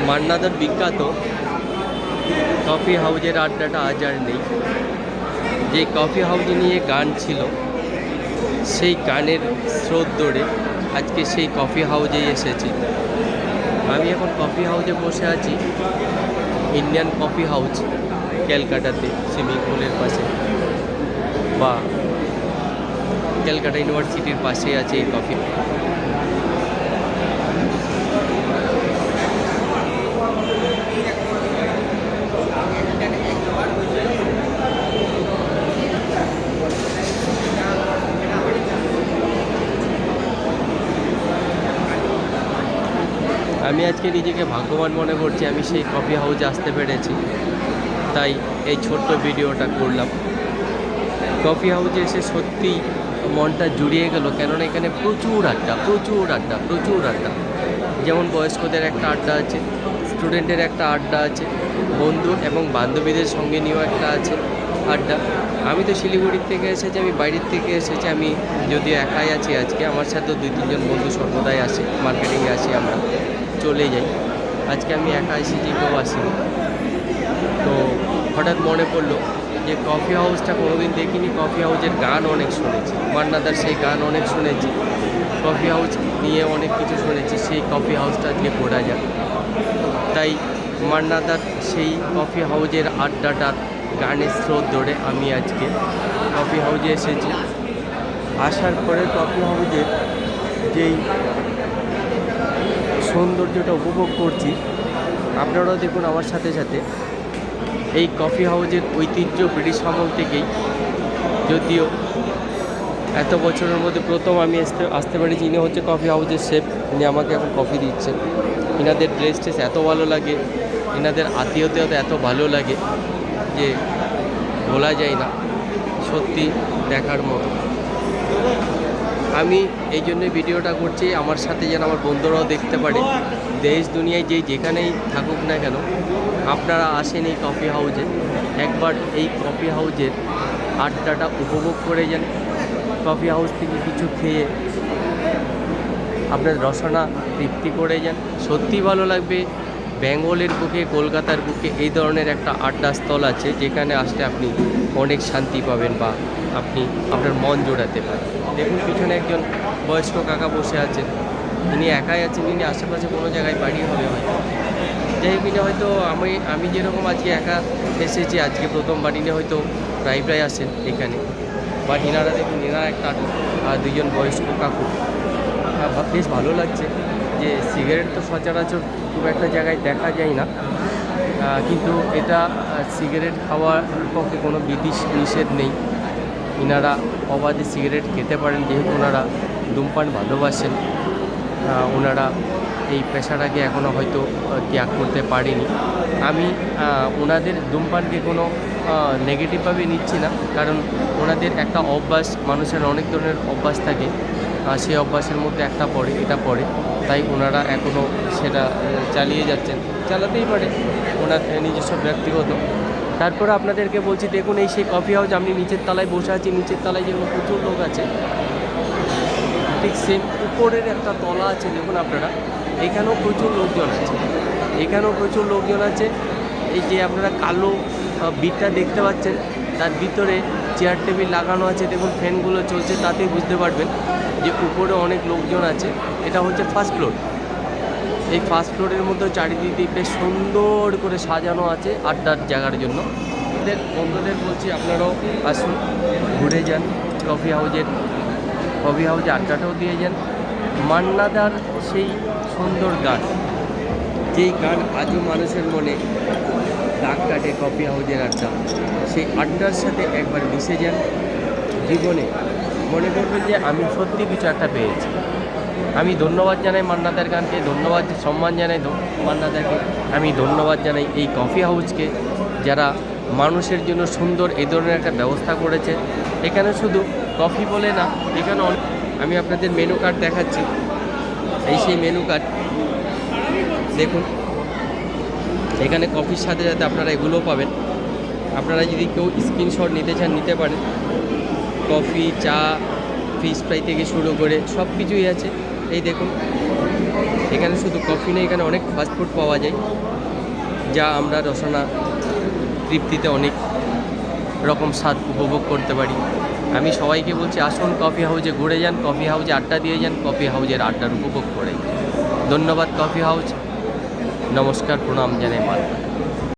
মান্নাদার বিখ্যাত কফি হাউজের আড্ডাটা আজ আর নেই। যে কফি হাউজ নিয়ে গান ছিল, সেই গানের স্রোত ধরে আজকে সেই কফি হাউজেই এসেছি। আমি এখন কফি হাউজে বসে আছি, ইন্ডিয়ান কফি হাউজ ক্যালকাটাতে, সুইমিং পুলের পাশে বা ক্যালকাটা ইউনিভার্সিটির পাশে আছে এই কফি। আমি আজকে নিজেকে ভাগ্যবান মনে করছি, আমি সেই কফি হাউসে আসতে পেরেছি, তাই এই ছোট্ট ভিডিওটা করলাম। কফি হাউসে এসে সত্যি মনটা জুড়িয়ে গেল, কেননা এখানে প্রচুর আড্ডা। যেমন বয়স্কদের একটা আড্ডা আছে, স্টুডেন্টের একটা আড্ডা আছে, বন্ধু এবং বান্ধবীদের সঙ্গে নিয়েও একটা আছে আড্ডা। আমি তো শিলিগুড়ির থেকে এসেছি, আমি বাইরের থেকে এসেছি, আমি যদিও একাই আছি আজকে, আমার সাথে 2-3 জন বন্ধু সর্বদাই আসে, মার্কেটিংয়ে আসি, আমরা চলে যাই। আজকে আমি একা এসেছি, কেউ আসিনি। তো হঠাৎ মনে পড়লো যে কফি হাউসটা কোনোদিন দেখিনি, কফি হাউসের গান অনেক শুনেছি, মান্নাদার সেই গান অনেক শুনেছি, কফি হাউস নিয়ে অনেক কিছু শুনেছি, সেই কফি হাউসটা আজকে ঘোরা যাক। তাই মান্নাদার সেই কফি হাউসের আড্ডাটার গানের স্রোত ধরে আমি আজকে কফি হাউসে এসেছি। আসার পরে কফি হাউসের যেই সৌন্দর্যটা উপভোগ করছি, আপনারাও দেখুন আমার সাথে সাথে। এই কফি হাউসের ঐতিহ্য ব্রিটিশ আমল থেকেই, যদিও এত বছরের মধ্যে প্রথম আমি আসতে পেরেছি। ইনি হচ্ছে কফি হাউসের শেফ, ইনি আমাকে এখন কফি দিচ্ছেন। এনাদের ড্রেস টেস এত ভালো লাগে, এনাদের আত্মীয়তা এত ভালো লাগে যে বলা যায় না, সত্যি দেখার মতো। আমি এই জন্যই ভিডিওটা করছি, আমার সাথে যেন আমার বন্ধুরাও দেখতে পারে। দেশ দুনিয়ায় যেখানেই থাকুক না কেন, আপনারা আসেন এই কফি হাউসে, একবার এই কফি হাউসের আড্ডাটা উপভোগ করে যান। কফি হাউস থেকে কিছু খেয়ে আপনার রসনা তৃপ্তি করে যান, সত্যি ভালো লাগবে। বেঙ্গলের বুকে, কলকাতার বুকে এই ধরনের একটা আড্ডাস্থল আছে, যেখানে আসলে আপনি অনেক শান্তি পাবেন বা আপনি আপনার মন জোড়াতে পারেন। দেখুন পিছনে একজন বয়স্ক কাকা বসে আছেন, ইনি একাই আছেন, ইনি আশেপাশে কোনো জায়গায় বাড়ি হবে হয়তো। যাই হোক, ইনি হয়তো আমি যেরকম আজকে একা এসেছি, আজকে প্রথমবার, ইনি হয়তো প্রায় আসেন এখানে। বাট ইনারা দেখুন, এনারা একটা 2জন বয়স্ক কাকু, বেশ ভালো লাগছে। যে সিগারেট তো সচরাচর খুব একটা জায়গায় দেখা যায় না, কিন্তু এটা সিগারেট খাওয়ার পক্ষে কোনো বিধি নিষেধ নেই। ইনারা অবাধে সিগারেট খেতে পারেন, যেহেতু ওনারা ধূমপান ভালোবাসেন। ওনারা এই পেশাটাকে এখনও হয়তো ত্যাগ করতে পারেনি। আমি ওনাদের ধূমপানকে কোনো নেগেটিভভাবে নিচ্ছি না, কারণ ওনাদের একটা অভ্যাস, মানুষের অনেক ধরনের অভ্যাস থাকে, সেই অভ্যাসের মধ্যে একটা এটা পড়ে, তাই ওনারা এখনও সেটা চালিয়ে যাচ্ছেন, চালাতেই পারে, ওনার নিজস্ব ব্যক্তিগত। তারপরে আপনাদেরকে বলছি, দেখুন এই সেই কফি হাউস, আমি নিচের তলায় বসে আছি, নিচের তলায় যেরকম প্রচুর লোক আছে, ঠিক সেম উপরের একটা তলা আছে, দেখুন আপনারা, এখানেও প্রচুর লোকজন আছে। এই যে আপনারা কালো বিটটা দেখতে পাচ্ছেন, তার ভিতরে চেয়ার টেবিল লাগানো আছে, দেখুন ফ্যানগুলো চলছে, তাতেই বুঝতে পারবেন যে উপরে অনেক লোকজন আছে। এটা হচ্ছে ফার্স্ট ফ্লোর। এই ফার্স্ট ফ্লোরের মধ্যে চারিদিকে বেশ সুন্দর করে সাজানো আছে আড্ডার জায়গার জন্য। বন্ধুদের বলছি, আপনারাও আসুন, ঘুরে যান কফি হাউজে আড্ডাটাও দিয়ে যান। মান্নাদার সেই সুন্দর গান, যেই গান আজও মানুষের মনে দাগ কাটে, কফি হাউজের আড্ডা, সেই আড্ডার সাথে একবার মিশে যান। জীবনে মনে করবেন যে আমি সত্যি কিছু একটা পেয়েছি। আমি ধন্যবাদ জানাই মান্নাদার গানকে, সম্মান জানাই মান্নাদাকে। আমি ধন্যবাদ জানাই এই কফি হাউসকে, যারা মানুষের জন্য সুন্দর এই ধরনের একটা ব্যবস্থা করেছে। এখানে শুধু কফি বলে না, এখানে আমি আপনাদের মেনু কার্ড দেখাচ্ছি। এই সেই মেনু কার্ড দেখুন, এখানে কফির সাথে সাথে আপনারা এগুলোও পাবেন। আপনারা যদি কেউ স্ক্রিনশট নিতে চান, নিতে পারেন। কফি, চা, ফিশ ফ্রাই থেকে শুরু করে সব কিছুই আছে। এই দেখুন, এখানে এখানে শুধু কফি নেই, এখানে অনেক ফাস্টফুড পাওয়া যায়, যা আমরা রসনা তৃপ্তিতে অনেক রকম স্বাদ উপভোগ করতে পারি। আমি সবাইকে বলছি আসুন কফি হাউসে ঘুরে যান, কফি হাউসে আড্ডা দিয়ে যান, কফি হাউসের আড্ডার উপভোগ করে। ধন্যবাদ কফি হাউস, নমস্কার, প্রণাম জানাই মাতা।